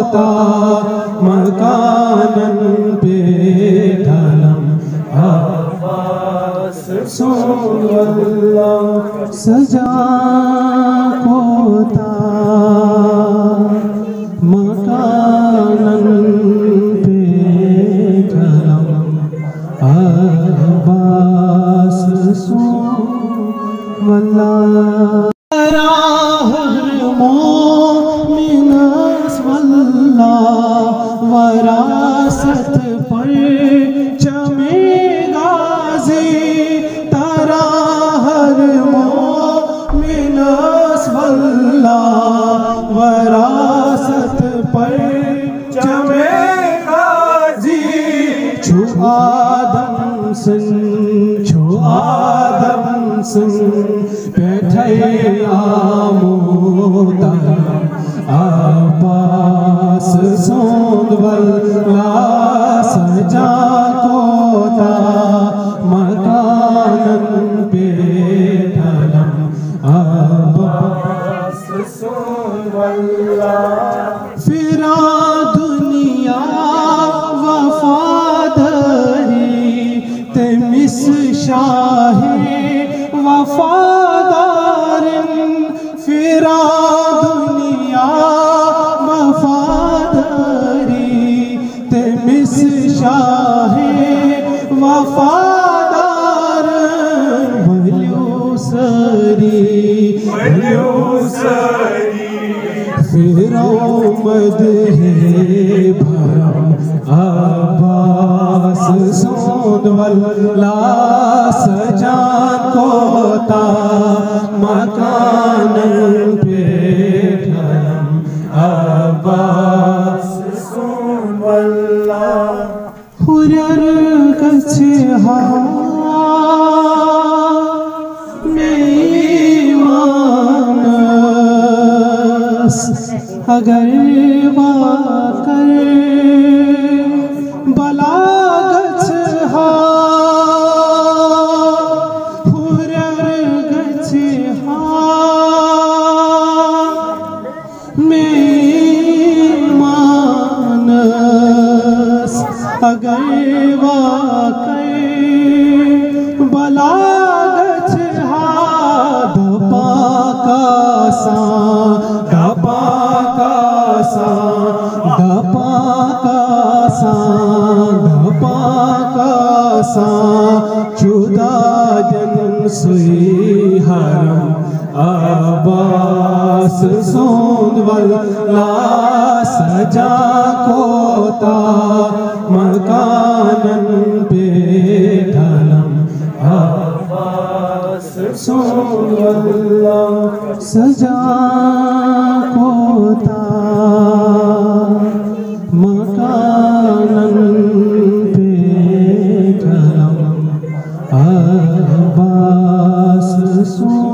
कोता मकानन पे ढलम अब्बास सोनवल्लाह सजा कोता मकानन पे ढलम अब्बास सोनवल्लाह वरासत पर चमे गाज़ी तारा हर मोमिन वल्लाह वरासत पर चमे गाज़ी छो आदम सन बैठे आमोदा अब्बास सोनवल्लाह सजा कोता मकानन पे ढलम अब्बास सोनवल्लाह फिरा दुनिया वफादारी ते मिस शाहे वफादारन फिरा दुनिया वफादारी ते मिस शाहे वफादार भल्यो सरी फिरो मद है भरम अब्बास सोनवल्लाह सजा कोता मकानन पे ढलम अब्बास सोनवल्लाह हुरर कछे हा अगर वाकर बलागत हा हुरर गछ हा मेमानस अगर वाकर बलागत हा दपा का चुदा जन सुई हरम अब्बास सोनवल्लाह सजा कोता मकानन पे ढलम अब्बास सोनवल्लाह सजा कोता मकानन पे ढलम अब्बास सोनवल्लाह।